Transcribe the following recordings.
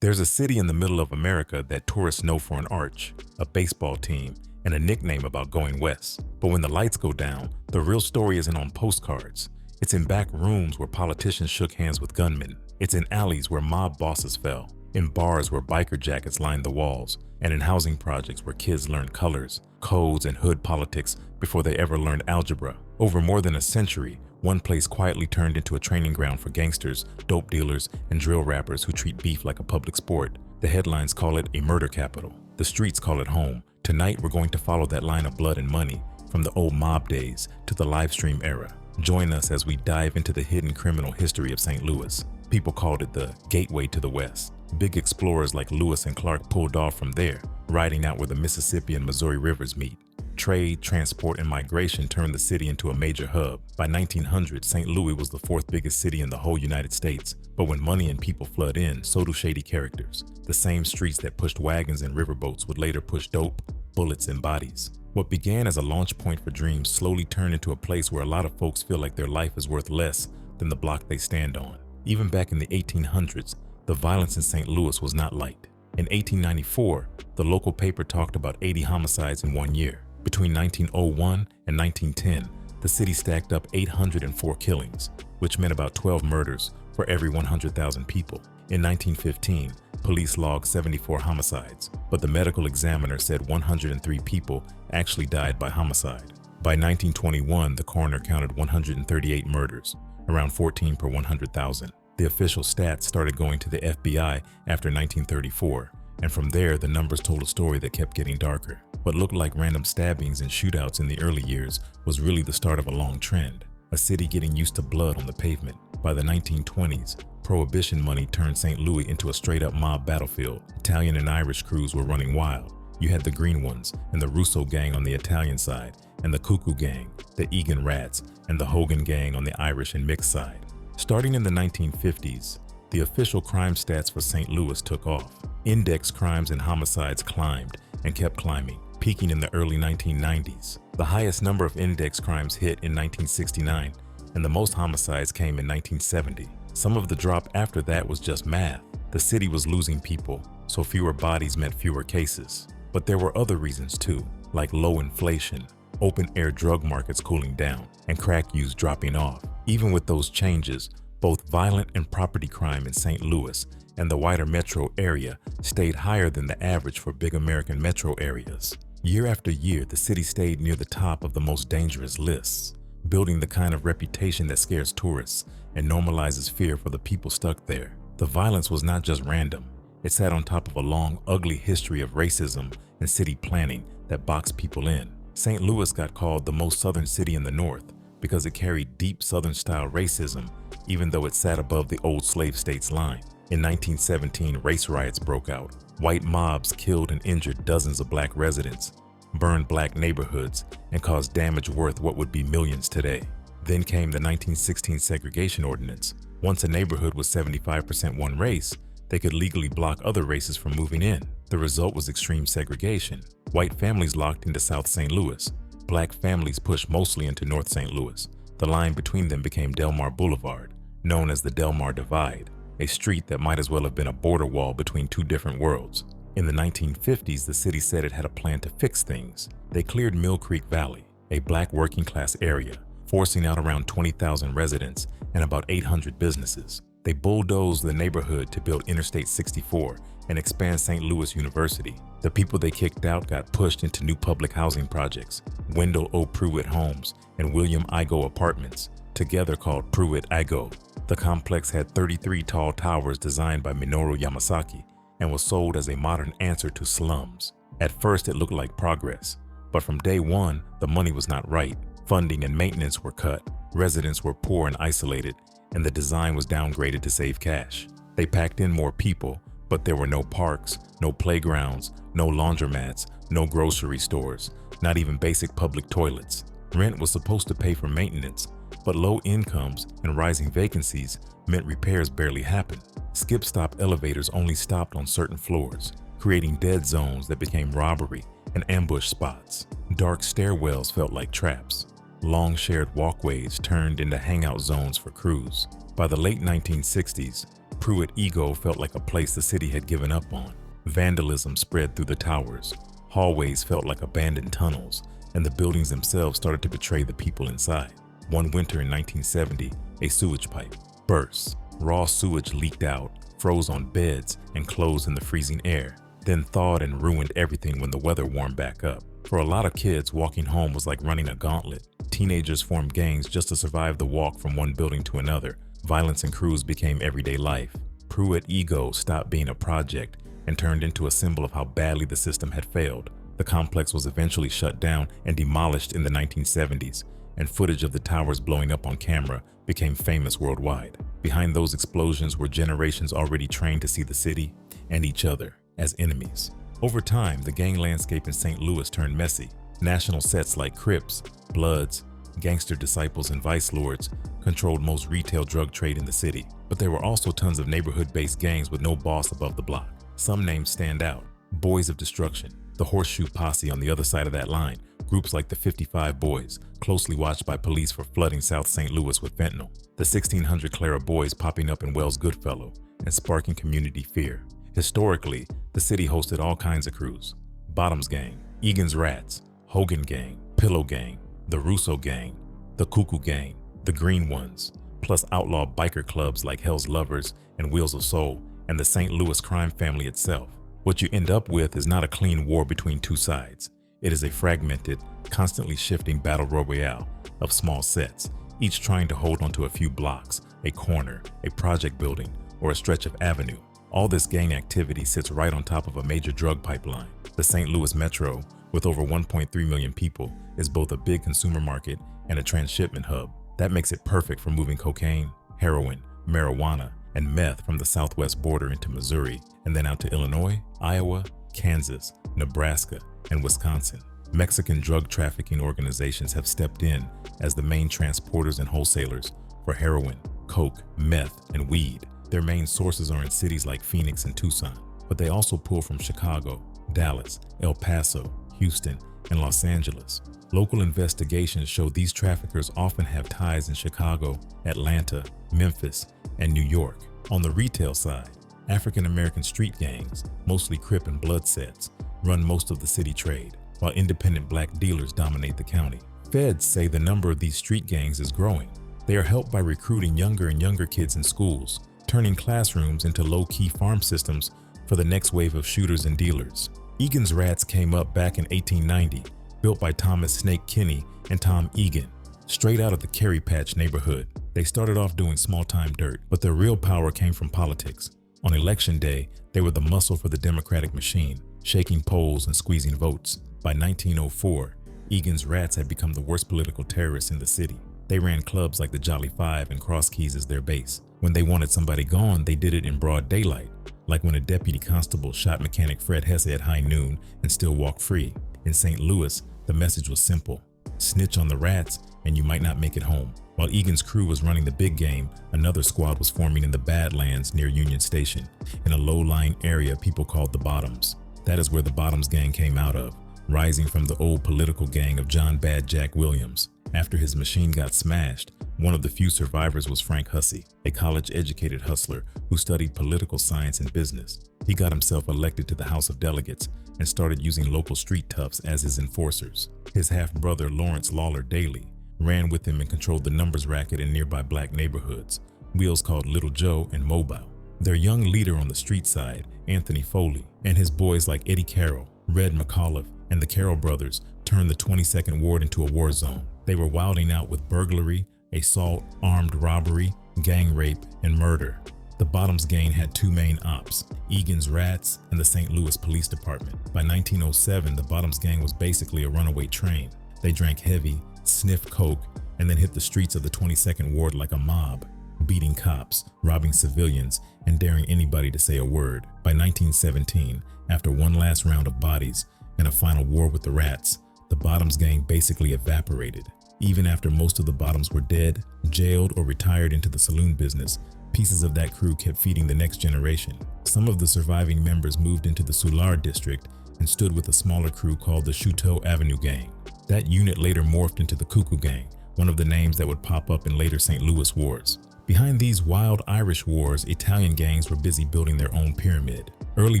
There's a city in the middle of America that tourists know for an arch, a baseball team, and a nickname about going west. But when the lights go down, the real story isn't on postcards. It's in back rooms where politicians shook hands with gunmen. It's in alleys where mob bosses fell, in bars where biker jackets lined the walls, and in housing projects where kids learned colors, codes, and hood politics before they ever learned algebra. Over more than a century, one place quietly turned into a training ground for gangsters, dope dealers, and drill rappers who treat beef like a public sport. The headlines call it a murder capital. The streets call it home. Tonight, we're going to follow that line of blood and money, from the old mob days to the livestream era. Join us as we dive into the hidden criminal history of St. Louis. People called it the gateway to the West. Big explorers like Lewis and Clark pulled off from there, riding out where the Mississippi and Missouri rivers meet. Trade, transport, and migration turned the city into a major hub. By 1900, St. Louis was the fourth biggest city in the whole United States. But when money and people flood in, so do shady characters. The same streets that pushed wagons and riverboats would later push dope, bullets, and bodies. What began as a launch point for dreams slowly turned into a place where a lot of folks feel like their life is worth less than the block they stand on. Even back in the 1800s, the violence in St. Louis was not light. In 1894, the local paper talked about 80 homicides in 1 year. Between 1901 and 1910, the city stacked up 804 killings, which meant about 12 murders for every 100,000 people. In 1915, police logged 74 homicides, but the medical examiner said 103 people actually died by homicide. By 1921, the coroner counted 138 murders, around 14 per 100,000. The official stats started going to the FBI after 1934, and from there the numbers told a story that kept getting darker. What looked like random stabbings and shootouts in the early years was really the start of a long trend, a city getting used to blood on the pavement. By the 1920s, Prohibition money turned St. Louis into a straight-up mob battlefield. Italian and Irish crews were running wild. You had the Green Ones and the Russo gang on the Italian side, and the Cuckoo gang, the Egan Rats, and the Hogan gang on the Irish and mixed side. Starting in the 1950s, the official crime stats for St. Louis took off. Index crimes and homicides climbed and kept climbing, peaking in the early 1990s. The highest number of index crimes hit in 1969, and the most homicides came in 1970. Some of the drop after that was just math. The city was losing people, so fewer bodies meant fewer cases. But there were other reasons too, like low inflation, open-air drug markets cooling down, and crack use dropping off. Even with those changes, both violent and property crime in St. Louis and the wider metro area stayed higher than the average for big American metro areas. Year after year, the city stayed near the top of the most dangerous lists, building the kind of reputation that scares tourists and normalizes fear for the people stuck there. The violence was not just random. It sat on top of a long, ugly history of racism and city planning that boxed people in. St. Louis got called the most southern city in the North because it carried deep Southern-style racism, even though it sat above the old slave states line. In 1917, race riots broke out. White mobs killed and injured dozens of black residents, burned black neighborhoods, and caused damage worth what would be millions today. Then came the 1916 Segregation Ordinance. Once a neighborhood was 75% one race, they could legally block other races from moving in. The result was extreme segregation. White families locked into South St. Louis. Black families pushed mostly into North St. Louis. The line between them became Delmar Boulevard, known as the Delmar Divide, a street that might as well have been a border wall between two different worlds. In the 1950s, the city said it had a plan to fix things. They cleared Mill Creek Valley, a black working-class area, forcing out around 20,000 residents and about 800 businesses. They bulldozed the neighborhood to build Interstate 64 and expand St. Louis University. The people they kicked out got pushed into new public housing projects, Wendell O. Pruitt Homes and William Igoe Apartments, together called Pruitt-Igoe. The complex had 33 tall towers designed by Minoru Yamasaki and was sold as a modern answer to slums. At first, it looked like progress, but from day one, the money was not right. Funding and maintenance were cut, residents were poor and isolated, and the design was downgraded to save cash. They packed in more people, but there were no parks, no playgrounds, no laundromats, no grocery stores, not even basic public toilets. Rent was supposed to pay for maintenance, but low incomes and rising vacancies meant repairs barely happened. Skip-stop elevators only stopped on certain floors, creating dead zones that became robbery and ambush spots. Dark stairwells felt like traps. Long shared walkways turned into hangout zones for crews. By the late 1960s, Pruitt-Igoe felt like a place the city had given up on. Vandalism spread through the towers, hallways felt like abandoned tunnels, and the buildings themselves started to betray the people inside. One winter in 1970, a sewage pipe burst. Raw sewage leaked out, froze on beds, and closed in the freezing air, then thawed and ruined everything when the weather warmed back up. For a lot of kids, walking home was like running a gauntlet. Teenagers formed gangs just to survive the walk from one building to another. Violence and crews became everyday life. Pruitt-Igoe stopped being a project and turned into a symbol of how badly the system had failed. The complex was eventually shut down and demolished in the 1970s, and footage of the towers blowing up on camera became famous worldwide. Behind those explosions were generations already trained to see the city and each other as enemies. Over time, the gang landscape in St. Louis turned messy. National sets like Crips, Bloods, Gangster Disciples, and Vice Lords controlled most retail drug trade in the city. But there were also tons of neighborhood-based gangs with no boss above the block. Some names stand out: Boys of Destruction, the Horseshoe Posse on the other side of that line, groups like the 55 Boys, closely watched by police for flooding South St. Louis with fentanyl. The 1600 Clara Boys popping up in Wells Goodfellow and sparking community fear. Historically, the city hosted all kinds of crews: Bottoms Gang, Egan's Rats, Hogan Gang, Pillow Gang, the Russo Gang, the Cuckoo Gang, the Green Ones, plus outlaw biker clubs like Hell's Lovers and Wheels of Soul, and the St. Louis crime family itself. What you end up with is not a clean war between two sides. It is a fragmented, constantly shifting battle royale of small sets, each trying to hold onto a few blocks, a corner, a project building, or a stretch of avenue. All this gang activity sits right on top of a major drug pipeline. The St. Louis Metro, with over 1.3 million people, is both a big consumer market and a transshipment hub. That makes it perfect for moving cocaine, heroin, marijuana, and meth from the southwest border into Missouri, and then out to Illinois, Iowa, Kansas, Nebraska, and Wisconsin. Mexican drug trafficking organizations have stepped in as the main transporters and wholesalers for heroin, coke, meth, and weed. Their main sources are in cities like Phoenix and Tucson, but they also pull from Chicago, Dallas, El Paso, Houston, and Los Angeles. Local investigations show these traffickers often have ties in Chicago, Atlanta, Memphis, and New York. On the retail side, African-American street gangs, mostly Crip and Blood sets, run most of the city trade, while independent black dealers dominate the county. Feds say the number of these street gangs is growing. They are helped by recruiting younger and younger kids in schools, turning classrooms into low-key farm systems for the next wave of shooters and dealers. Egan's Rats came up back in 1890, built by Thomas Snake Kinney and Tom Egan, straight out of the Kerry Patch neighborhood. They started off doing small-time dirt, but their real power came from politics. On election day, they were the muscle for the Democratic machine, shaking polls and squeezing votes. By 1904, Egan's Rats had become the worst political terrorists in the city. They ran clubs like the Jolly Five and Cross Keys as their base. When they wanted somebody gone, they did it in broad daylight, like when a deputy constable shot mechanic Fred Hesse at high noon and still walked free. In St. Louis, the message was simple: snitch on the rats and you might not make it home. While Egan's crew was running the big game, another squad was forming in the Badlands near Union Station, in a low-lying area people called the Bottoms. That is where the Bottoms gang came out of, rising from the old political gang of John Bad Jack Williams. After his machine got smashed, one of the few survivors was Frank Hussey, a college-educated hustler who studied political science and business. He got himself elected to the House of Delegates and started using local street toughs as his enforcers. His half-brother Lawrence Lawler Daly ran with him and controlled the numbers racket in nearby black neighborhoods, wheels called Little Joe and Mobile. Their young leader on the street side, Anthony Foley, and his boys like Eddie Carroll, Red McAuliffe, and the Carroll brothers turned the 22nd Ward into a war zone. They were wilding out with burglary, assault, armed robbery, gang rape, and murder. The Bottoms gang had two main ops, Egan's Rats and the St. Louis Police Department. By 1907, the Bottoms gang was basically a runaway train. They drank heavy, sniffed coke, and then hit the streets of the 22nd Ward like a mob, beating cops, robbing civilians, and daring anybody to say a word. By 1917, after one last round of bodies and a final war with the Rats, the Bottoms gang basically evaporated. Even after most of the Bottoms were dead, jailed, or retired into the saloon business, pieces of that crew kept feeding the next generation. Some of the surviving members moved into the Soulard district and stood with a smaller crew called the Chouteau Avenue Gang. That unit later morphed into the Cuckoo Gang, one of the names that would pop up in later St. Louis wars. Behind these wild Irish wars, Italian gangs were busy building their own pyramid. Early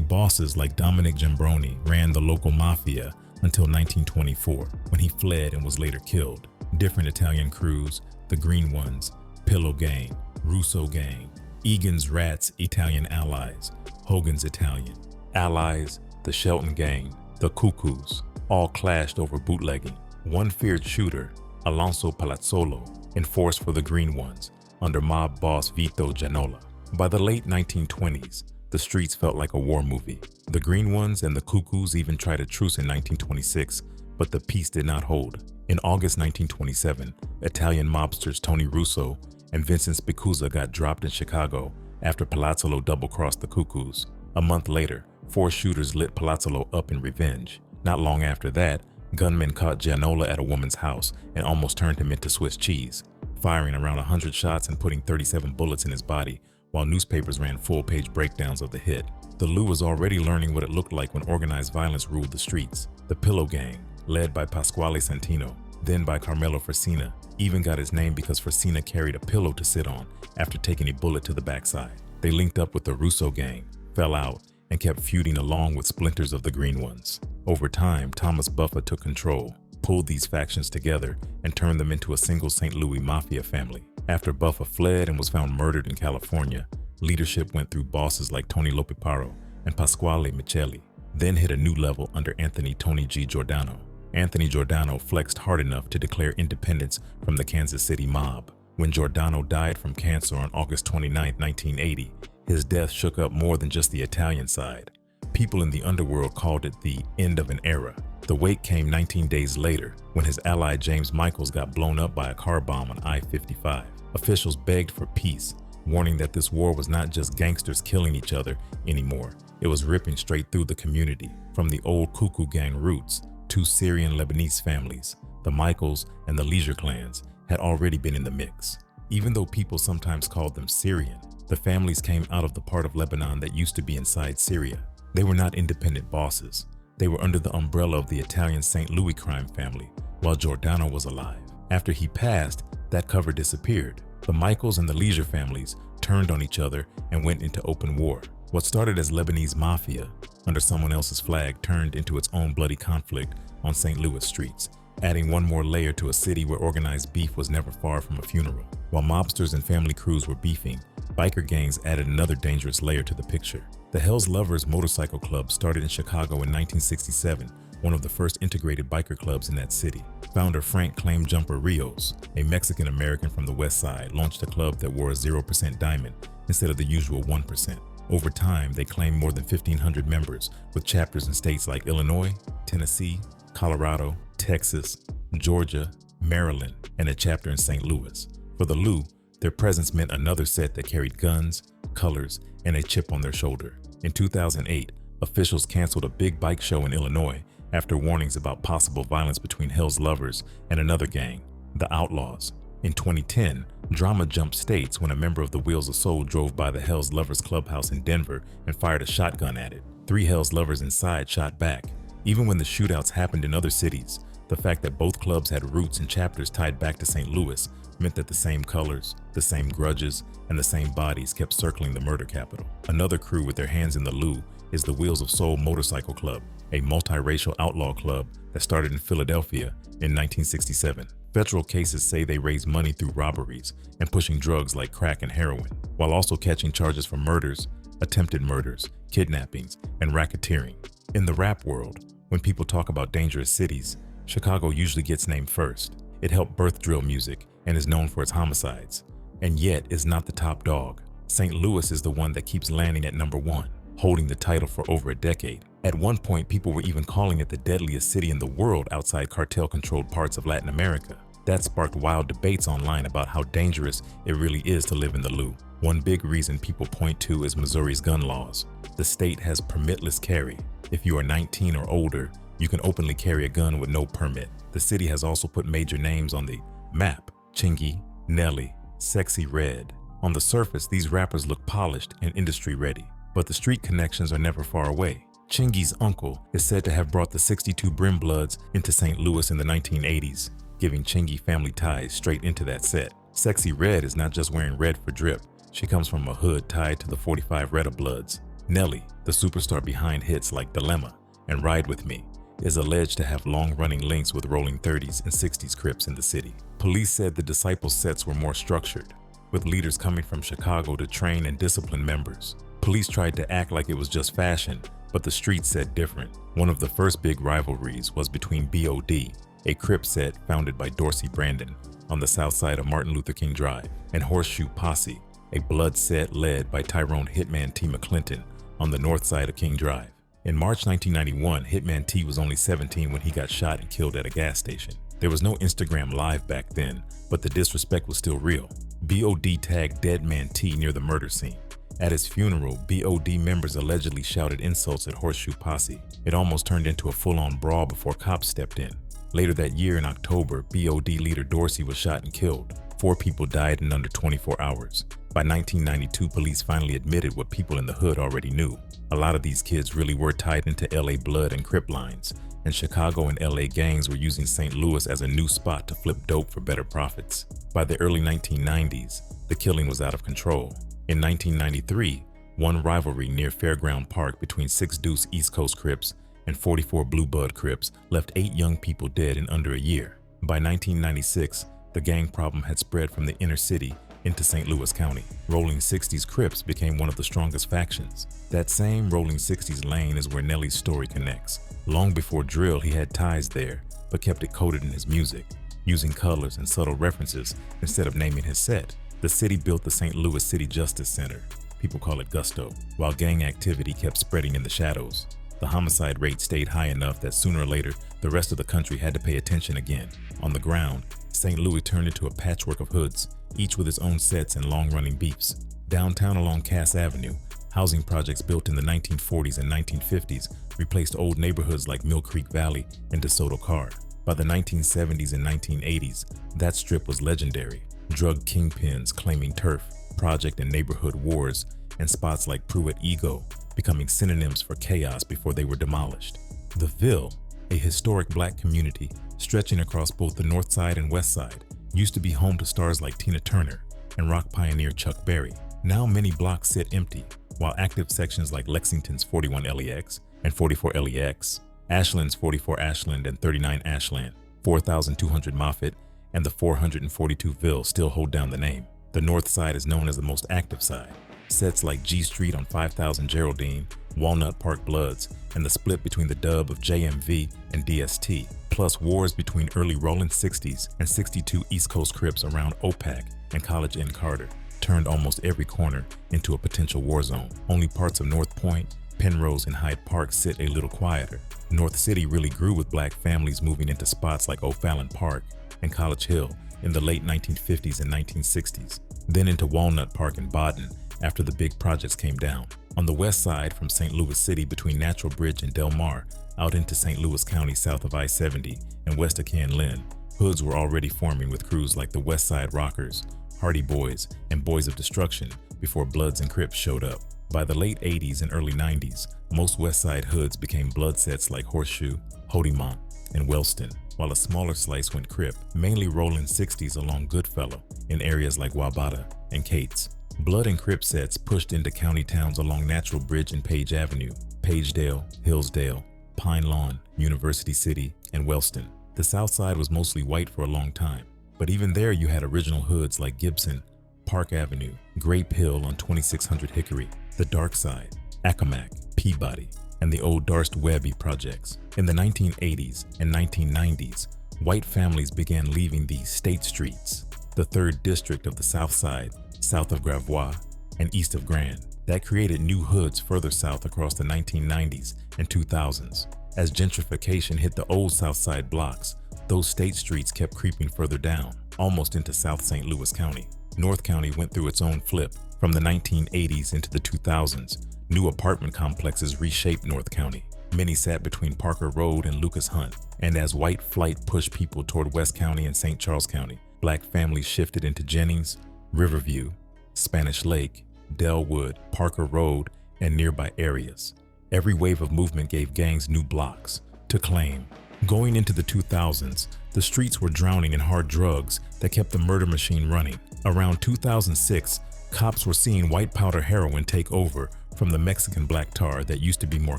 bosses like Dominic Gembroni ran the local mafia until 1924, when he fled and was later killed. Different Italian crews, the Green Ones, Pillow Gang, Russo Gang, Egan's Rats, Italian allies, Hogan's Italian allies, the Shelton Gang, the Cuckoos, all clashed over bootlegging. One feared shooter, Alonso Palazzolo, enforced for the Green Ones, under mob boss Vito Gianola. By the late 1920s, the streets felt like a war movie. The Green Ones and the Cuckoos even tried a truce in 1926, but the peace did not hold. In August 1927, Italian mobsters Tony Russo and Vincent Spicuzza got dropped in Chicago after Palazzolo double-crossed the Cuckoos. A month later, 4 shooters lit Palazzolo up in revenge. Not long after that, gunmen caught Gianola at a woman's house and almost turned him into Swiss cheese, firing around 100 shots and putting 37 bullets in his body, while newspapers ran full-page breakdowns of the hit. The Lou was already learning what it looked like when organized violence ruled the streets. The Pillow Gang, led by Pasquale Santino, then by Carmelo Fresina, even got his name because Fresina carried a pillow to sit on after taking a bullet to the backside. They linked up with the Russo Gang, fell out, and kept feuding along with splinters of the Green Ones. Over time, Thomas Buffa took control, pulled these factions together, and turned them into a single St. Louis mafia family. After Buffa fled and was found murdered in California, leadership went through bosses like Tony Lopiparo and Pasquale Michelli, then hit a new level under Anthony Tony G. Giordano. Anthony Giordano flexed hard enough to declare independence from the Kansas City mob. When Giordano died from cancer on August 29, 1980, his death shook up more than just the Italian side. People in the underworld called it the end of an era. The wake came 19 days later, when his ally James Michaels got blown up by a car bomb on I-55. Officials begged for peace, warning that this war was not just gangsters killing each other anymore. It was ripping straight through the community. From the old Cuckoo Gang roots, 2 Syrian Lebanese families, the Michaels and the Leisure clans, had already been in the mix. Even though people sometimes called them Syrian, the families came out of the part of Lebanon that used to be inside Syria. They were not independent bosses. They were under the umbrella of the Italian St. Louis crime family while Giordano was alive. After he passed, that cover disappeared. The Michaels and the Leisure families turned on each other and went into open war. What started as Lebanese mafia under someone else's flag turned into its own bloody conflict on St. Louis streets, adding one more layer to a city where organized beef was never far from a funeral. While mobsters and family crews were beefing, biker gangs added another dangerous layer to the picture. The Hell's Lovers Motorcycle Club started in Chicago in 1967, one of the first integrated biker clubs in that city. Founder Frank Claim Jumper Rios, a Mexican-American from the West Side, launched a club that wore a 0% diamond instead of the usual 1%. Over time, they claimed more than 1,500 members, with chapters in states like Illinois, Tennessee, Colorado, Texas, Georgia, Maryland, and a chapter in St. Louis. For the Lou, their presence meant another set that carried guns, colors, and a chip on their shoulder. In 2008, officials canceled a big bike show in Illinois after warnings about possible violence between Hell's Lovers and another gang, the Outlaws. In 2010, drama jumped states when a member of the Wheels of Soul drove by the Hell's Lovers clubhouse in Denver and fired a shotgun at it. 3 Hell's Lovers inside shot back. Even when the shootouts happened in other cities, the fact that both clubs had roots and chapters tied back to St. Louis meant that the same colors, the same grudges, and the same bodies kept circling the murder capital. Another crew with their hands in the Lou is the Wheels of Soul Motorcycle Club, a multiracial outlaw club that started in Philadelphia in 1967. Federal cases say they raise money through robberies and pushing drugs like crack and heroin, while also catching charges for murders, attempted murders, kidnappings, and racketeering. In the rap world, when people talk about dangerous cities, Chicago usually gets named first. It helped birth drill music and is known for its homicides, and yet is not the top dog. St. Louis is the one that keeps landing at number 1, holding the title for over a decade. At one point, people were even calling it the deadliest city in the world outside cartel-controlled parts of Latin America. That sparked wild debates online about how dangerous it really is to live in the Lou. One big reason people point to is Missouri's gun laws. The state has permitless carry. If you are 19 or older, you can openly carry a gun with no permit. The city has also put major names on the map: Chingy, Nelly, Sexy Red. On the surface, these rappers look polished and industry ready, but the street connections are never far away. Chingy's uncle is said to have brought the 62 Brim Bloods into St. Louis in the 1980s, giving Chingy family ties straight into that set. Sexy Red is not just wearing red for drip. She comes from a hood tied to the 45 Redda Bloods. Nelly, the superstar behind hits like Dilemma and Ride With Me, is alleged to have long-running links with rolling 30s and 60s Crips in the city. Police said the Disciples sets were more structured, with leaders coming from Chicago to train and discipline members. Police tried to act like it was just fashion, but the streets said different. One of the first big rivalries was between B.O.D., a Crip set founded by Dorsey Brandon on the south side of Martin Luther King Drive, and Horseshoe Posse, a blood set led by Tyrone Hitman T. McClinton on the north side of King Drive. In March 1991, Hitman T was only 17 when he got shot and killed at a gas station. There was no Instagram Live back then, but the disrespect was still real. B.O.D. tagged Dead Man T near the murder scene. At his funeral, B.O.D. members allegedly shouted insults at Horseshoe Posse. It almost turned into a full-on brawl before cops stepped in. Later that year in October, B.O.D. leader Dorsey was shot and killed. 4 people died in under 24 hours. By 1992, police finally admitted what people in the hood already knew. A lot of these kids really were tied into LA Blood and Crip lines, and Chicago and LA gangs were using St. Louis as a new spot to flip dope for better profits. By the early 1990s, the killing was out of control. In 1993, one rivalry near Fairground Park between 6 Deuce East Coast Crips and 44 Blue Bud Crips left 8 young people dead in under a year. By 1996, the gang problem had spread from the inner city into St. Louis County. Rolling 60s Crips became one of the strongest factions. That same Rolling 60s lane is where Nelly's story connects. Long before drill, he had ties there, but kept it coded in his music, using colors and subtle references instead of naming his set. The city built the St. Louis City Justice Center, people call it Gusto, while gang activity kept spreading in the shadows. The homicide rate stayed high enough that sooner or later, the rest of the country had to pay attention again. On the ground, St. Louis turned into a patchwork of hoods, each with its own sets and long-running beefs. Downtown along Cass Avenue, housing projects built in the 1940s and 1950s replaced old neighborhoods like Mill Creek Valley and DeSoto Car. By the 1970s and 1980s, that strip was legendary. Drug kingpins claiming turf, project and neighborhood wars, and spots like Pruitt-Igoe becoming synonyms for chaos before they were demolished. The Ville, a historic black community stretching across both the north side and west side, used to be home to stars like Tina Turner and rock pioneer Chuck Berry. Now many blocks sit empty, while active sections like Lexington's 41 LEX and 44 LEX, Ashland's 44 Ashland and 39 Ashland, 4200 Moffett, and the 442 Ville still hold down the name. The north side is known as the most active side. Sets like G Street on 5000 Geraldine, Walnut Park Bloods, and the split between the dub of JMV and DST, plus wars between early rolling 60s and 62 East Coast Crips around OPAC and College Inn Carter, turned almost every corner into a potential war zone. Only parts of North Point, Penrose, and Hyde Park sit a little quieter. North City really grew with black families moving into spots like O'Fallon Park and College Hill in the late 1950s and 1960s, then into Walnut Park and Baden after the big projects came down. On the west side from St. Louis City between Natural Bridge and Del Mar, out into St. Louis County south of I-70 and west of Ken Lynn, hoods were already forming with crews like the West Side Rockers, Hardy Boys, and Boys of Destruction before Bloods and Crips showed up. By the late 80s and early 90s, most West Side hoods became blood sets like Horseshoe, Hodemont, and Wellston, while a smaller slice went Crip, mainly rolling 60s along Goodfellow in areas like Wabata and Cates. Blood and Crip sets pushed into county towns along Natural Bridge and Page Avenue, Pagedale, Hillsdale, Pine Lawn, University City, and Wellston. The South Side was mostly white for a long time, but even there you had original hoods like Gibson, Park Avenue, Grape Hill on 2600 Hickory, the Dark Side, Accomack, Peabody, and the old Darst Webby projects. In the 1980s and 1990s, white families began leaving the State Streets, the 3rd District of the South Side, south of Gravois and east of Grand. That created new hoods further south across the 1990s and 2000s. As gentrification hit the old South Side blocks, those State Streets kept creeping further down, almost into South St. Louis County. North County went through its own flip. From the 1980s into the 2000s, new apartment complexes reshaped North County. Many sat between Parker Road and Lucas Hunt, and as white flight pushed people toward West County and St. Charles County, black families shifted into Jennings, Riverview, Spanish Lake, Delwood, Parker Road, and nearby areas. Every wave of movement gave gangs new blocks to claim, Going into the 2000s, the streets were drowning in hard drugs that kept the murder machine running. Around 2006, cops were seeing white powder heroin take over from the Mexican black tar that used to be more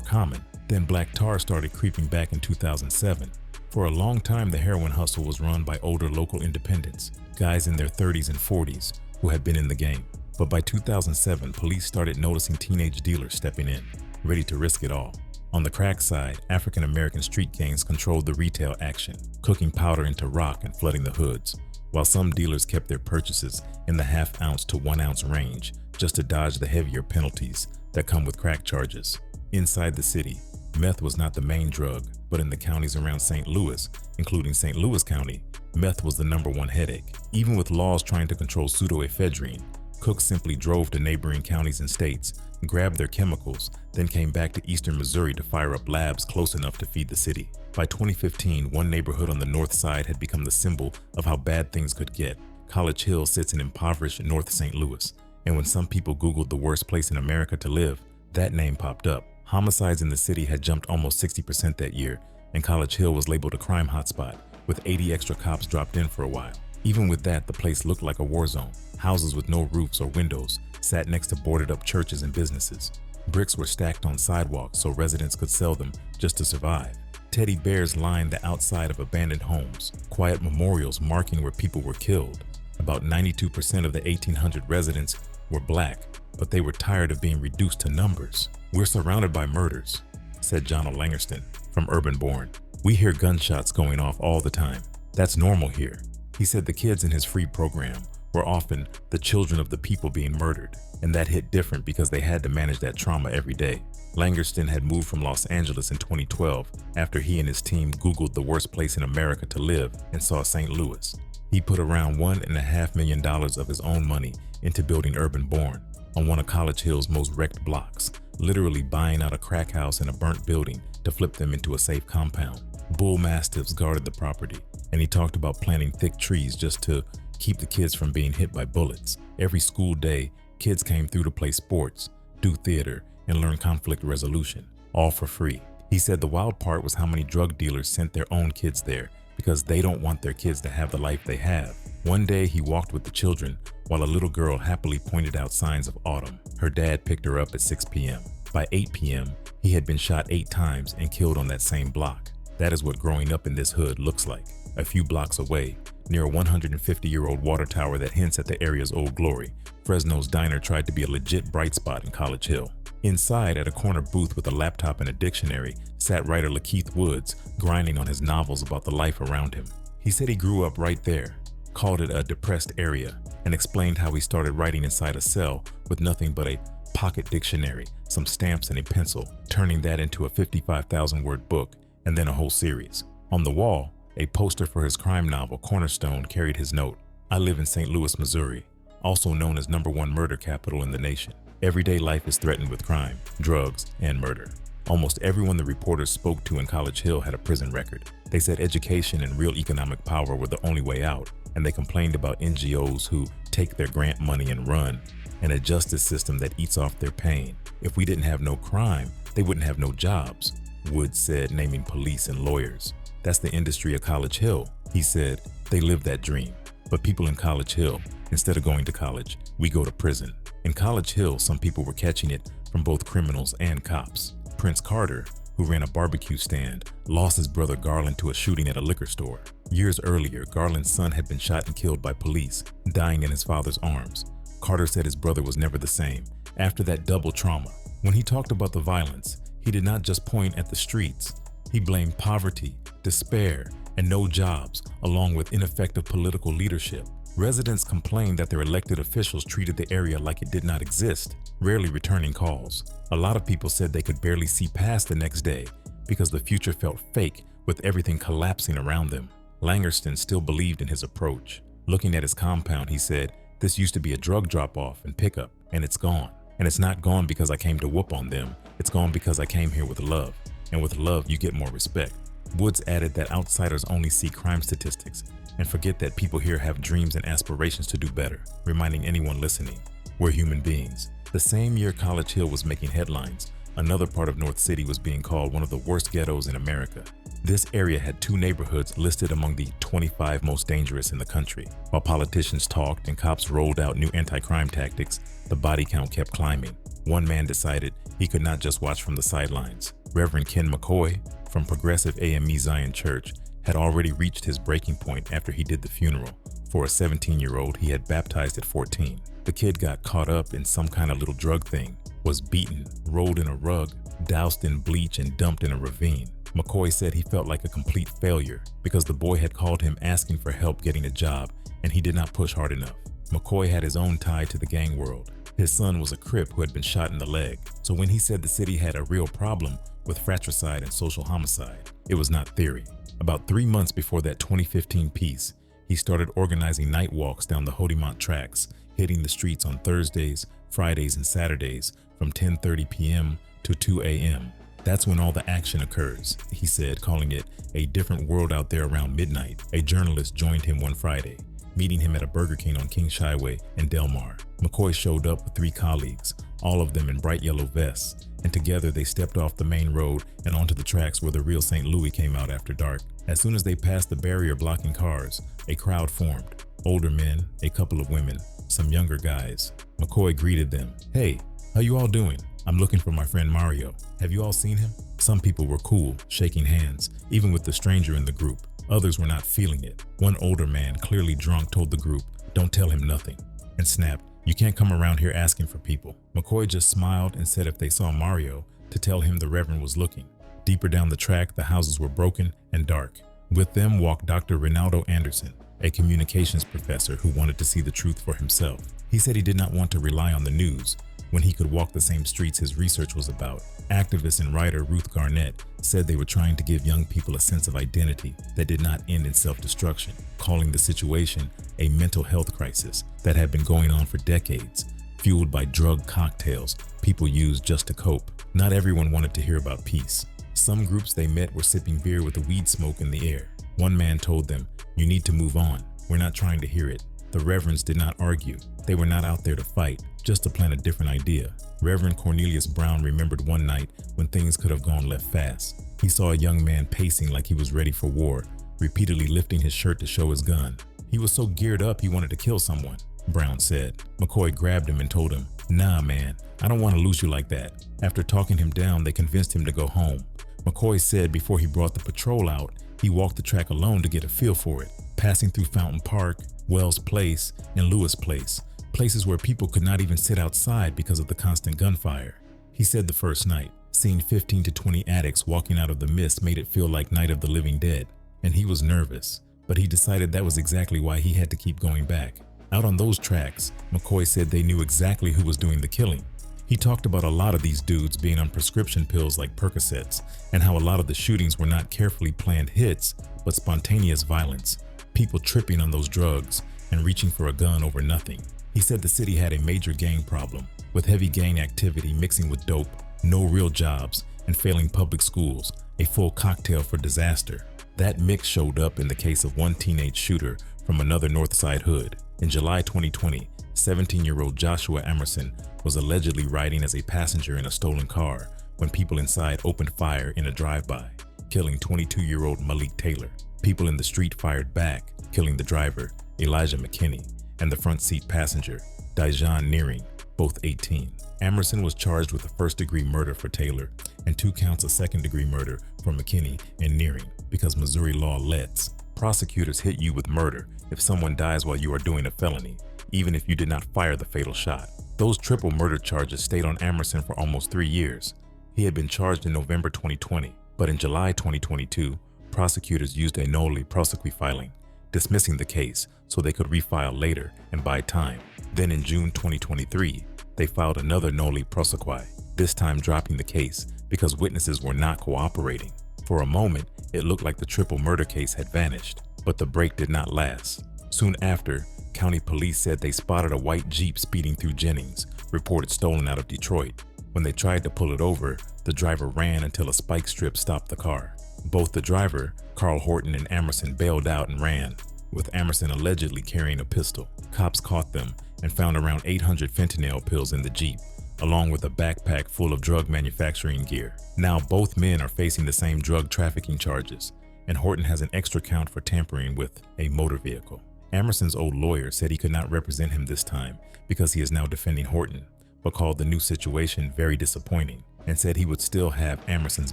common. Then black tar started creeping back in 2007. For a long time, the heroin hustle was run by older local independents, guys in their 30s and 40s who had been in the game. But by 2007, police started noticing teenage dealers stepping in, ready to risk it all. On the crack side, African-American street gangs controlled the retail action, cooking powder into rock and flooding the hoods, while some dealers kept their purchases in the half-ounce to 1-ounce range just to dodge the heavier penalties that come with crack charges. Inside the city, meth was not the main drug, but in the counties around St. Louis, including St. Louis County, meth was the #1 headache. Even with laws trying to control pseudoephedrine, cooks simply drove to neighboring counties and states, grabbed their chemicals, then came back to eastern Missouri to fire up labs close enough to feed the city. By 2015, one neighborhood on the north side had become the symbol of how bad things could get. College Hill sits in impoverished North St. Louis, and when some people Googled the worst place in America to live, that name popped up. Homicides in the city had jumped almost 60% that year, and College Hill was labeled a crime hotspot, with 80 extra cops dropped in for a while. Even with that, the place looked like a war zone. Houses with no roofs or windows sat next to boarded-up churches and businesses. Bricks were stacked on sidewalks so residents could sell them just to survive. Teddy bears lined the outside of abandoned homes, quiet memorials marking where people were killed. About 92% of the 1,800 residents were black, but they were tired of being reduced to numbers. "We're surrounded by murders," said John Langerston from Urban Born. "We hear gunshots going off all the time. That's normal here." He said the kids in his free program were often the children of the people being murdered, and that hit different because they had to manage that trauma every day. Langerston had moved from Los Angeles in 2012 after he and his team Googled the worst place in America to live and saw St. Louis. He put around $1.5 million of his own money into building Urban Born on one of College Hill's most wrecked blocks, literally buying out a crack house and a burnt building to flip them into a safe compound. Bull mastiffs guarded the property, and he talked about planting thick trees just to keep the kids from being hit by bullets. Every school day, kids came through to play sports, do theater, and learn conflict resolution, all for free. He said the wild part was how many drug dealers sent their own kids there because they don't want their kids to have the life they have. One day he walked with the children while a little girl happily pointed out signs of autumn. Her dad picked her up at 6 p.m. By 8 p.m., he had been shot 8 times and killed on that same block. That is what growing up in this hood looks like. A few blocks away, near a 150-year-old water tower that hints at the area's old glory, Fresno's Diner tried to be a legit bright spot in College Hill. Inside, at a corner booth with a laptop and a dictionary, sat writer Lakeith Woods, grinding on his novels about the life around him. He said he grew up right there, called it a depressed area, and explained how he started writing inside a cell with nothing but a pocket dictionary, some stamps, and a pencil, turning that into a 55,000-word book, and then a whole series. On the wall, a poster for his crime novel, Cornerstone, carried his note, "I live in St. Louis, Missouri, also known as #1 murder capital in the nation. Everyday life is threatened with crime, drugs, and murder." Almost everyone the reporters spoke to in College Hill had a prison record. They said education and real economic power were the only way out, and they complained about NGOs who take their grant money and run, and a justice system that eats off their pain. "If we didn't have no crime, they wouldn't have no jobs," Woods said, naming police and lawyers. "That's the industry of College Hill," he said. "They live that dream. But people in College Hill, instead of going to college, we go to prison." In College Hill, some people were catching it from both criminals and cops. Prince Carter, who ran a barbecue stand, lost his brother Garland to a shooting at a liquor store. Years earlier, Garland's son had been shot and killed by police, dying in his father's arms. Carter said his brother was never the same after that double trauma. When he talked about the violence, he did not just point at the streets. He blamed poverty, despair, and no jobs, along with ineffective political leadership. Residents complained that their elected officials treated the area like it did not exist, rarely returning calls. A lot of people said they could barely see past the next day because the future felt fake with everything collapsing around them. Langerston still believed in his approach. Looking at his compound, he said, "This used to be a drug drop-off and pickup, and it's gone. And it's not gone because I came to whoop on them. It's gone because I came here with love. And with love, you get more respect." Woods added that outsiders only see crime statistics and forget that people here have dreams and aspirations to do better, reminding anyone listening, we're human beings. The same year College Hill was making headlines, Another part of North City was being called one of the worst ghettos in America. This area had 2 neighborhoods listed among the 25 most dangerous in the country. While politicians talked and cops rolled out new anti-crime tactics, the body count kept climbing. One man decided he could not just watch from the sidelines. Reverend Ken McCoy from Progressive AME Zion Church had already reached his breaking point after he did the funeral for a 17-year-old he had baptized at 14. The kid got caught up in some kind of little drug thing, was beaten, rolled in a rug, doused in bleach, and dumped in a ravine. McCoy said he felt like a complete failure because the boy had called him asking for help getting a job and he did not push hard enough. McCoy had his own tie to the gang world. His son was a Crip who had been shot in the leg. So when he said the city had a real problem with fratricide and social homicide, it was not theory. About 3 months before that 2015 piece, he started organizing night walks down the Hodimont tracks, hitting the streets on Thursdays, Fridays, and Saturdays from 10:30 p.m. to 2 a.m. That's when all the action occurs, he said, calling it a different world out there around midnight. A journalist joined him one Friday, meeting him at a Burger King on Kings Highway in Del Mar. McCoy showed up with 3 colleagues, all of them in bright yellow vests, and together they stepped off the main road and onto the tracks where the real St. Louis came out after dark. As soon as they passed the barrier blocking cars, a crowd formed. Older men, a couple of women, some younger guys. McCoy greeted them. "Hey, how you all doing? I'm looking for my friend Mario. Have you all seen him?" Some people were cool, shaking hands, even with the stranger in the group. Others were not feeling it. One older man, clearly drunk, told the group, "Don't tell him nothing," and snapped, "You can't come around here asking for people." McCoy just smiled and said if they saw Mario, to tell him the Reverend was looking. Deeper down the track, the houses were broken and dark. With them walked Dr. Ronaldo Anderson, a communications professor who wanted to see the truth for himself. He said he did not want to rely on the news when he could walk the same streets his research was about. Activist and writer Ruth Garnett said they were trying to give young people a sense of identity that did not end in self-destruction, calling the situation a mental health crisis that had been going on for decades, fueled by drug cocktails people used just to cope. Not everyone wanted to hear about peace. Some groups they met were sipping beer with the weed smoke in the air. One man told them, "You need to move on. We're not trying to hear it." The reverends did not argue. They were not out there to fight, just to plant a different idea. Reverend Cornelius Brown remembered one night when things could have gone left fast. He saw a young man pacing like he was ready for war, repeatedly lifting his shirt to show his gun. He was so geared up he wanted to kill someone, Brown said. McCoy grabbed him and told him, "Nah, man, I don't want to lose you like that." After talking him down, they convinced him to go home. McCoy said before he brought the patrol out, he walked the track alone to get a feel for it, passing through Fountain Park, Wells Place, and Lewis Place, places where people could not even sit outside because of the constant gunfire. He said the first night, seeing 15 to 20 addicts walking out of the mist made it feel like Night of the Living Dead, and he was nervous, but he decided that was exactly why he had to keep going back. Out on those tracks, McCoy said they knew exactly who was doing the killing. He talked about a lot of these dudes being on prescription pills like Percocets, and how a lot of the shootings were not carefully planned hits, but spontaneous violence, people tripping on those drugs and reaching for a gun over nothing. He said the city had a major gang problem, with heavy gang activity mixing with dope, no real jobs, and failing public schools, a full cocktail for disaster. That mix showed up in the case of one teenage shooter from another North Side hood. In July 2020, 17-year-old Joshua Emerson was allegedly riding as a passenger in a stolen car when people inside opened fire in a drive-by, killing 22-year-old Malik Taylor. People in the street fired back, killing the driver, Elijah McKinney, and the front seat passenger, Dijon Nearing, both 18. Emerson was charged with a first-degree murder for Taylor and 2 counts of second-degree murder for McKinney and Nearing because Missouri law lets prosecutors hit you with murder if someone dies while you are doing a felony, even if you did not fire the fatal shot. Those triple murder charges stayed on Emerson for almost 3 years. He had been charged in November 2020, but in July 2022, prosecutors used a nolle prosequi filing, dismissing the case so they could refile later and buy time. Then in June 2023, they filed another nolle prosequi, this time dropping the case because witnesses were not cooperating. For a moment, it looked like the triple murder case had vanished, but the break did not last. Soon after, county police said they spotted a white Jeep speeding through Jennings, reported stolen out of Detroit. When they tried to pull it over, the driver ran until a spike strip stopped the car. Both the driver, Carl Horton, and Emerson bailed out and ran, with Emerson allegedly carrying a pistol. Cops caught them and found around 800 fentanyl pills in the Jeep, along with a backpack full of drug manufacturing gear. Now both men are facing the same drug trafficking charges, and Horton has an extra count for tampering with a motor vehicle. Amerson's old lawyer said he could not represent him this time because he is now defending Horton, but called the new situation very disappointing and said he would still have Amerson's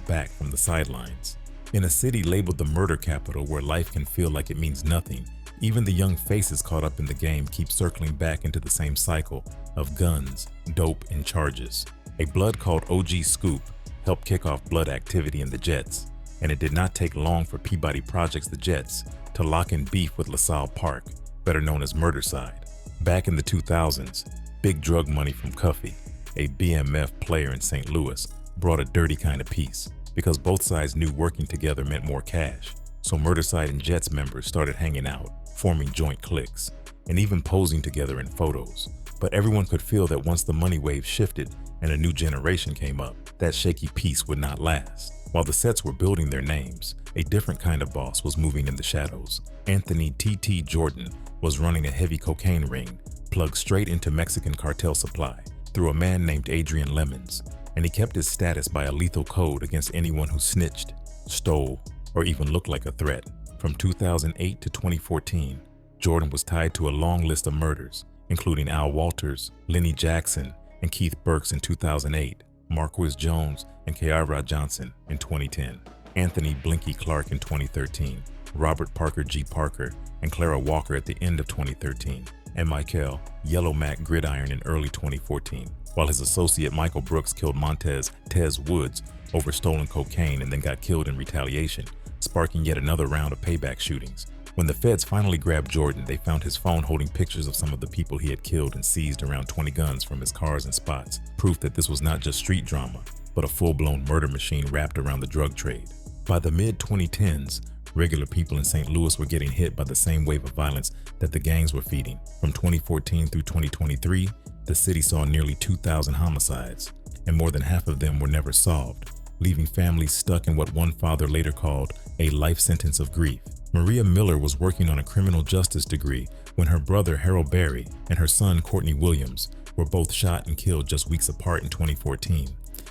back from the sidelines. In a city labeled the murder capital where life can feel like it means nothing, even the young faces caught up in the game keep circling back into the same cycle of guns, dope, and charges. A blood called OG Scoop helped kick off blood activity in the Jets, and it did not take long for Peabody Projects the Jets to lock in beef with LaSalle Park, better known as Murderside. Back in the 2000s, big drug money from Cuffy, a BMF player in St. Louis, brought a dirty kind of peace because both sides knew working together meant more cash. So Murderside and Jets members started hanging out, forming joint cliques, and even posing together in photos. But everyone could feel that once the money wave shifted and a new generation came up, that shaky peace would not last. While the sets were building their names, a different kind of boss was moving in the shadows. Anthony T.T. Jordan was running a heavy cocaine ring plugged straight into Mexican cartel supply through a man named Adrian Lemons, and he kept his status by a lethal code against anyone who snitched, stole, or even looked like a threat. From 2008 to 2014, Jordan was tied to a long list of murders, including Al Walters, Lenny Jackson, and Keith Burks in 2008, Marquis Jones and Kiara Johnson in 2010, Anthony Blinky Clark in 2013, Robert Parker G. Parker, and Clara Walker at the end of 2013, and Michael Yellow Mac Gridiron in early 2014, while his associate Michael Brooks killed Montez Tez Woods over stolen cocaine and then got killed in retaliation, sparking yet another round of payback shootings. When the feds finally grabbed Jordan, they found his phone holding pictures of some of the people he had killed and seized around 20 guns from his cars and spots, proof that this was not just street drama, but a full-blown murder machine wrapped around the drug trade. By the mid-2010s, regular people in St. Louis were getting hit by the same wave of violence that the gangs were feeding. From 2014 through 2023, the city saw nearly 2,000 homicides, and more than half of them were never solved, leaving families stuck in what one father later called a life sentence of grief. Maria Miller was working on a criminal justice degree when her brother Harold Berry and her son Courtney Williams were both shot and killed just weeks apart in 2014,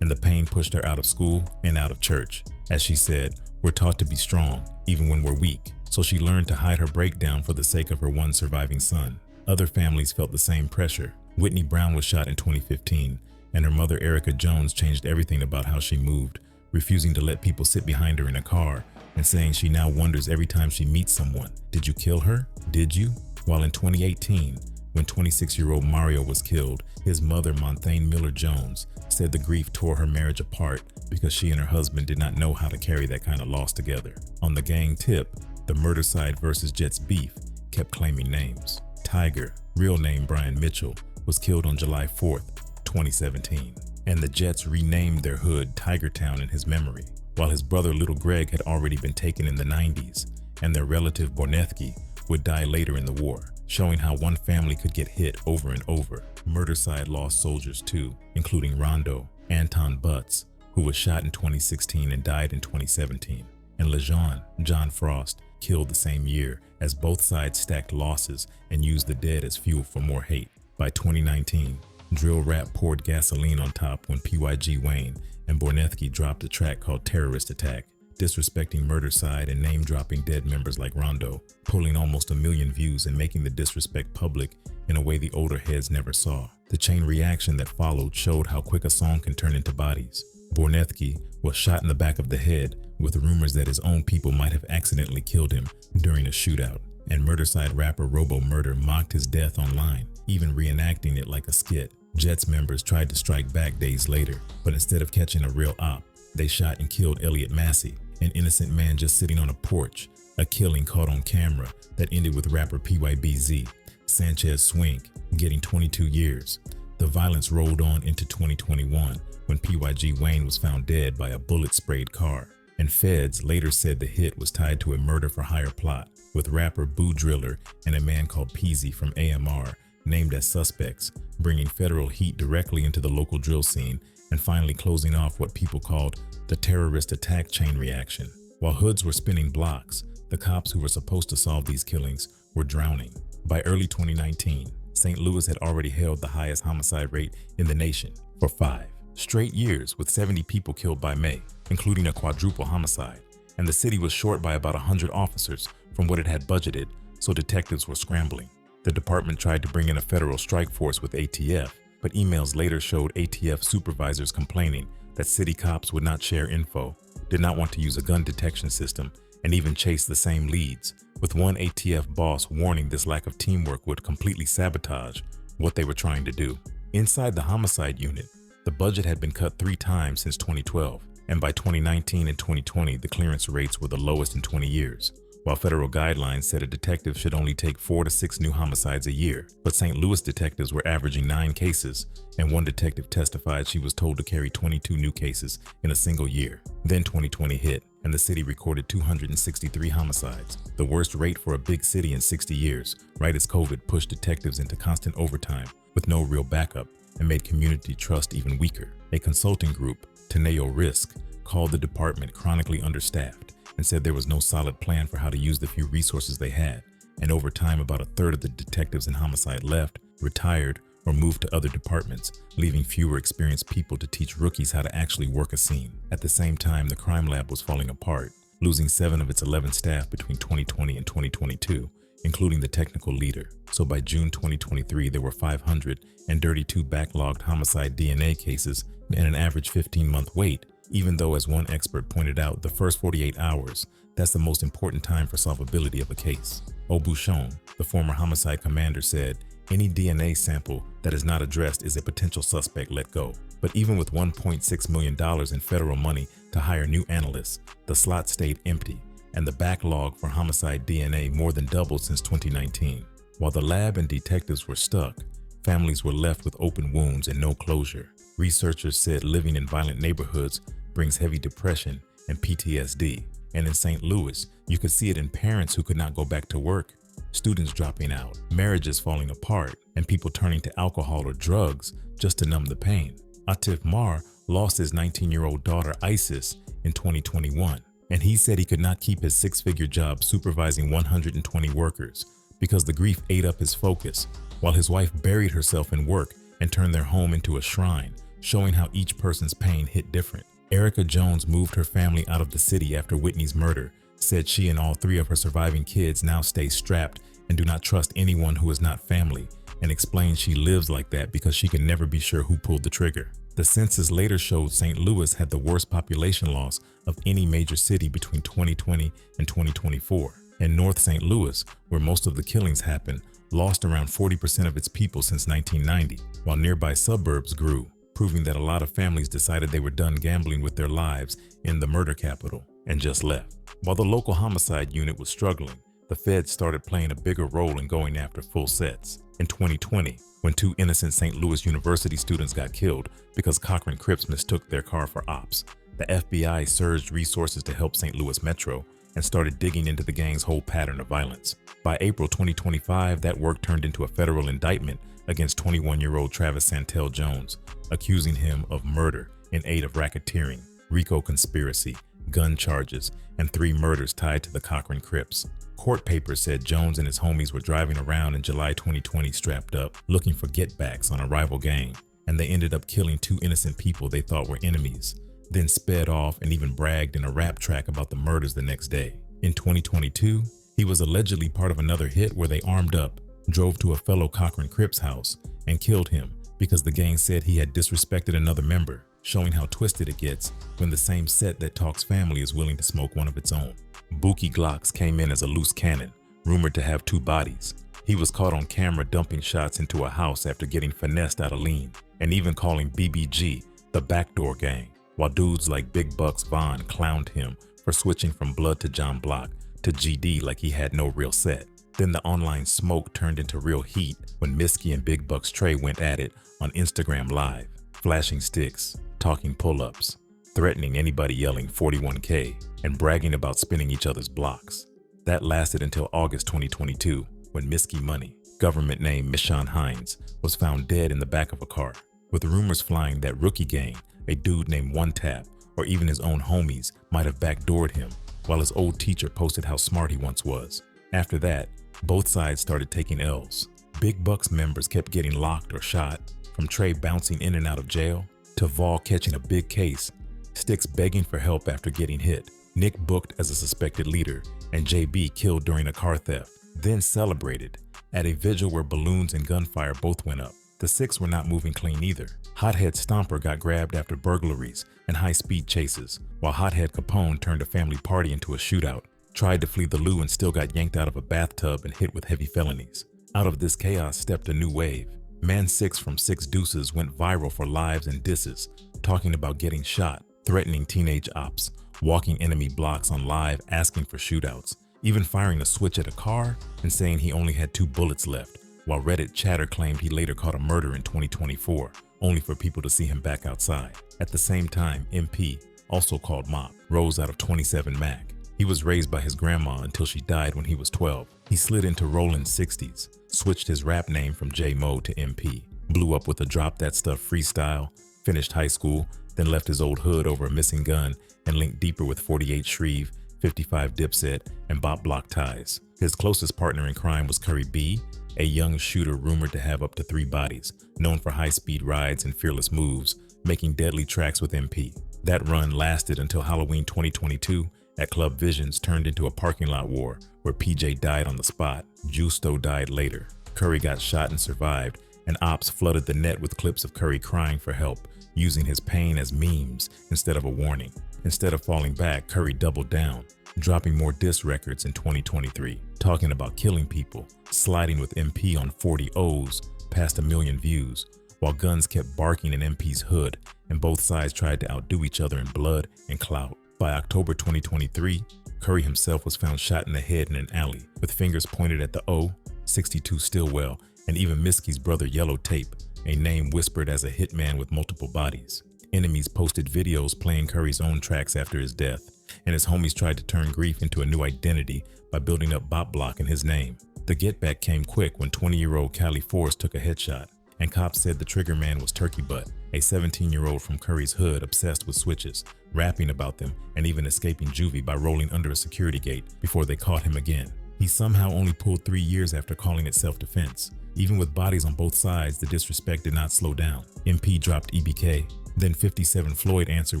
and the pain pushed her out of school and out of church. As she said, "We're taught to be strong, even when we're weak," so she learned to hide her breakdown for the sake of her one surviving son. Other families felt the same pressure. Whitney Brown was shot in 2015, and her mother Erica Jones changed everything about how she moved, refusing to let people sit behind her in a car and saying she now wonders every time she meets someone, "Did you kill her? Did you?" While in 2018, when 26-year-old Mario was killed, his mother Montagne Miller Jones said the grief tore her marriage apart because she and her husband did not know how to carry that kind of loss together. On the gang tip, the Murderside versus Jets beef kept claiming names. Tiger, real name Brian Mitchell, was killed on July 4th, 2017, and the Jets renamed their hood Tigertown in his memory, while his brother Little Greg had already been taken in the 90s, and their relative Bornethke would die later in the war, showing how one family could get hit over and over. Murderside lost soldiers too, including Rondo, Anton Butts, who was shot in 2016 and died in 2017, and LeJean, John Frost, killed the same year, as both sides stacked losses and used the dead as fuel for more hate. By 2019, Drill Rap poured gasoline on top when P.Y.G. Wayne and Bornethke dropped a track called Terrorist Attack, disrespecting Murderside and name-dropping dead members like Rondo, pulling almost 1 million views and making the disrespect public in a way the older heads never saw. The chain reaction that followed showed how quick a song can turn into bodies. Bornethke was shot in the back of the head, with rumors that his own people might have accidentally killed him during a shootout, and Murderside rapper Robo Murder mocked his death online, even reenacting it like a skit. Jets members tried to strike back days later, but instead of catching a real op, they shot and killed Elliot Massey, an innocent man just sitting on a porch, a killing caught on camera that ended with rapper PYBZ, Sanchez Swink, getting 22 years. The violence rolled on into 2021 when P.Y.G. Wayne was found dead by a bullet-sprayed car, and feds later said the hit was tied to a murder-for-hire plot, with rapper Boo Driller and a man called Peasy from AMR named as suspects, bringing federal heat directly into the local drill scene and finally closing off what people called the terrorist attack chain reaction. While hoods were spinning blocks, the cops who were supposed to solve these killings were drowning. By early 2019, St. Louis had already held the highest homicide rate in the nation, for 5 straight years with 70 people killed by May, including a quadruple homicide, and the city was short by about 100 officers from what it had budgeted, so detectives were scrambling. The department tried to bring in a federal strike force with ATF, but emails later showed ATF supervisors complaining that city cops would not share info, did not want to use a gun detection system, and even chase the same leads, with one ATF boss warning this lack of teamwork would completely sabotage what they were trying to do. Inside the homicide unit, the budget had been cut 3 times since 2012, and by 2019 and 2020, the clearance rates were the lowest in 20 years. While federal guidelines said a detective should only take 4 to 6 new homicides a year, but St. Louis detectives were averaging 9 cases, and one detective testified she was told to carry 22 new cases in a single year. Then 2020 hit, and the city recorded 263 homicides, the worst rate for a big city in 60 years, right as COVID pushed detectives into constant overtime with no real backup and made community trust even weaker. A consulting group, Teneo Risk, called the department chronically understaffed and said there was no solid plan for how to use the few resources they had, and over time about a third of the detectives in homicide left, retired, or moved to other departments, leaving fewer experienced people to teach rookies how to actually work a scene. At the same time, the crime lab was falling apart, losing 7 of its 11 staff between 2020 and 2022, including the technical leader. So by June 2023, there were 532 backlogged homicide DNA cases and an average 15-month wait, even though, as one expert pointed out, the first 48 hours, that's the most important time for solvability of a case. Aubuchon, the former homicide commander, said, "Any DNA sample that is not addressed is a potential suspect let go." But even with $1.6 million in federal money to hire new analysts, the slot stayed empty, and the backlog for homicide DNA more than doubled since 2019. While the lab and detectives were stuck, families were left with open wounds and no closure. Researchers said living in violent neighborhoods brings heavy depression and PTSD. And in St. Louis, you could see it in parents who could not go back to work, students dropping out, marriages falling apart, and people turning to alcohol or drugs just to numb the pain. Atif Mar lost his 19-year-old daughter Isis in 2021, and he said he could not keep his 6-figure job supervising 120 workers because the grief ate up his focus, while his wife buried herself in work and turned their home into a shrine, showing how each person's pain hit different. Erica Jones moved her family out of the city after Whitney's murder, said she and all 3 of her surviving kids now stay strapped and do not trust anyone who is not family, and explained she lives like that because she can never be sure who pulled the trigger. The census later showed St. Louis had the worst population loss of any major city between 2020 and 2024, and North St. Louis, where most of the killings happened, lost around 40% of its people since 1990, while nearby suburbs grew, proving that a lot of families decided they were done gambling with their lives in the murder capital and just left. While the local homicide unit was struggling, the feds started playing a bigger role in going after full sets. In 2020, when 2 innocent St. Louis University students got killed because Cochran Crips mistook their car for ops, the FBI surged resources to help St. Louis Metro and started digging into the gang's whole pattern of violence. By April 2025, that work turned into a federal indictment against 21-year-old Travis Santel Jones, accusing him of murder in aid of racketeering, RICO conspiracy, gun charges, and 3 murders tied to the Cochran Crips. Court papers said Jones and his homies were driving around in July 2020 strapped up, looking for get-backs on a rival gang, and they ended up killing 2 innocent people they thought were enemies, then sped off and even bragged in a rap track about the murders the next day. In 2022, he was allegedly part of another hit where they armed up, drove to a fellow Cochran Crips house, and killed him because the gang said he had disrespected another member, showing how twisted it gets when the same set that talks family is willing to smoke one of its own. Buki Glocks came in as a loose cannon, rumored to have 2 bodies. He was caught on camera dumping shots into a house after getting finessed out of lean, and even calling BBG the backdoor gang, while dudes like Big Bucks Vaughn clowned him for switching from Blood to John Block to GD like he had no real set. Then the online smoke turned into real heat when Misky and Big Bucks Trey went at it on Instagram Live, flashing sticks, talking pull-ups, threatening anybody yelling 41K, and bragging about spinning each other's blocks. That lasted until August 2022, when Misky Money, government name Michonne Hines, was found dead in the back of a car, with rumors flying that Rookie Gang, a dude named One Tap, or even his own homies, might have backdoored him, while his old teacher posted how smart he once was. After that, both sides started taking L's. Big Bucks members kept getting locked or shot, From Trey bouncing in and out of jail, to Vol catching a big case, Sticks begging for help after getting hit, Nick booked as a suspected leader, and JB killed during a car theft, then celebrated at a vigil where balloons and gunfire both went up. The six were not moving clean either. Hothead Stomper got grabbed after burglaries and high-speed chases, while Hothead Capone turned a family party into a shootout, tried to flee the loo and still got yanked out of a bathtub and hit with heavy felonies. Out of this chaos stepped a new wave. Man 6 from 6 Deuces went viral for lives and disses, talking about getting shot, threatening teenage ops, walking enemy blocks on live asking for shootouts, even firing a switch at a car and saying he only had 2 bullets left, while Reddit chatter claimed he later caught a murder in 2024, only for people to see him back outside. At the same time, MP, also called Mop, rose out of 27 Mac. He was raised by his grandma until she died when he was 12. He slid into Rollin' 60s, switched his rap name from J-Mo to MP, blew up with a Drop That Stuff freestyle, finished high school, then left his old hood over a missing gun and linked deeper with 48 Shreve, 55 Dipset, and Bop Block ties. His closest partner in crime was Curry B, a young shooter rumored to have up to 3 bodies, known for high-speed rides and fearless moves, making deadly tracks with MP. That run lasted until Halloween 2022 at Club Visions turned into a parking lot war where PJ died on the spot. Justo died later. Curry got shot and survived, and ops flooded the net with clips of Curry crying for help, using his pain as memes instead of a warning. Instead of falling back, Curry doubled down, dropping more diss records in 2023, talking about killing people, sliding with MP on 40 O's, past 1 million views, while guns kept barking in MP's hood, and both sides tried to outdo each other in blood and clout. By October 2023, Curry himself was found shot in the head in an alley, with fingers pointed at the O, 62 Stillwell, and even Miski's brother Yellow Tape, a name whispered as a hitman with multiple bodies. Enemies posted videos playing Curry's own tracks after his death, and his homies tried to turn grief into a new identity by building up Bop Block in his name. The get back came quick when 20-year-old Callie Force took a headshot, and cops said the trigger man was Turkey Butt, a 17-year-old from Curry's hood obsessed with switches, rapping about them, and even escaping juvie by rolling under a security gate before they caught him again. He somehow only pulled 3 years after calling it self-defense. Even with bodies on both sides, the disrespect did not slow down. MP dropped EBK, then 57 Floyd answered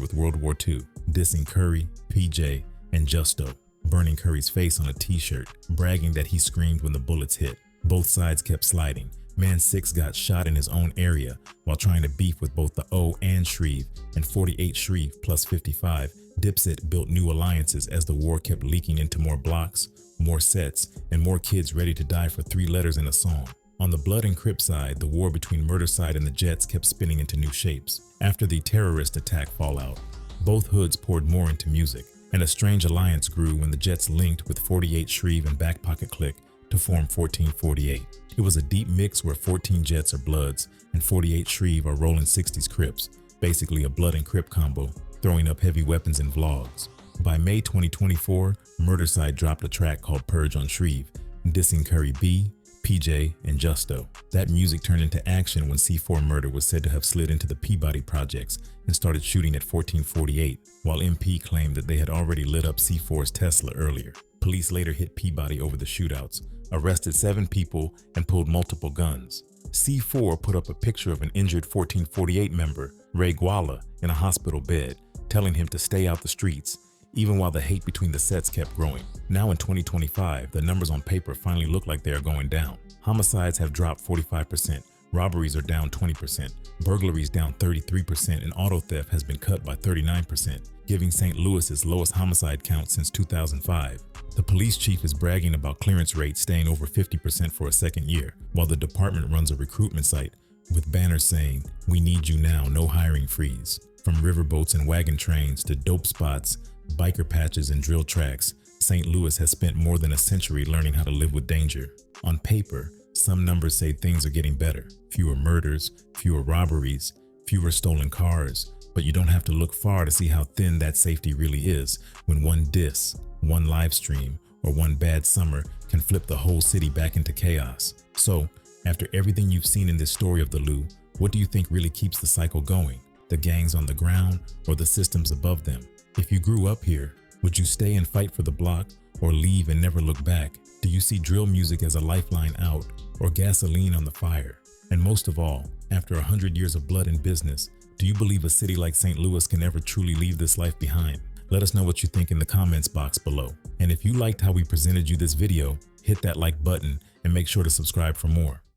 with World War II, dissing Curry, PJ, and Justo, burning Curry's face on a t-shirt, bragging that he screamed when the bullets hit. Both sides kept sliding. Man 6 got shot in his own area while trying to beef with both the O and Shreve, and 48 Shreve plus 55 Dipset built new alliances as the war kept leaking into more blocks, more sets, and more kids ready to die for 3 letters in a song. On the Blood and Crip side, the war between Murderside and the Jets kept spinning into new shapes. After the terrorist attack fallout, both hoods poured more into music, and a strange alliance grew when the Jets linked with 48 Shreve and Back Pocket Click to form 1448. It was a deep mix where 14 Jets are Bloods and 48 Shreve are Rollin' 60s Crips, basically a Blood and Crip combo, throwing up heavy weapons in vlogs. By May 2024, Murderside dropped a track called Purge on Shreve, dissing Curry B, PJ, and Justo. That music turned into action when C4 Murder was said to have slid into the Peabody projects and started shooting at 1448, while MP claimed that they had already lit up C4's Tesla earlier. Police later hit Peabody over the shootouts, arrested 7 people, and pulled multiple guns. C4 put up a picture of an injured 1448 member, Ray Guala, in a hospital bed, telling him to stay out the streets, even while the hate between the sets kept growing. Now in 2025, the numbers on paper finally look like they are going down. Homicides have dropped 45%, robberies are down 20%, burglaries down 33%, and auto theft has been cut by 39%, giving St. Louis its lowest homicide count since 2005. The police chief is bragging about clearance rates staying over 50% for a second year, while the department runs a recruitment site with banners saying, "We need you now, no hiring freeze." From riverboats and wagon trains to dope spots, biker patches, and drill tracks, St. Louis has spent more than a century learning how to live with danger. On paper, some numbers say things are getting better. Fewer murders, fewer robberies, fewer stolen cars, but you don't have to look far to see how thin that safety really is when one diss, one live stream, or one bad summer can flip the whole city back into chaos. So, after everything you've seen in this story of the Lou, what do you think really keeps the cycle going? The gangs on the ground or the systems above them? If you grew up here, would you stay and fight for the block or leave and never look back? Do you see drill music as a lifeline out or gasoline on the fire? And most of all, After 100 years of blood and business, do you believe a city like St. Louis can ever truly leave this life behind? Let us know what you think in the comments box below. And if you liked how we presented you this video, hit that like button and make sure to subscribe for more.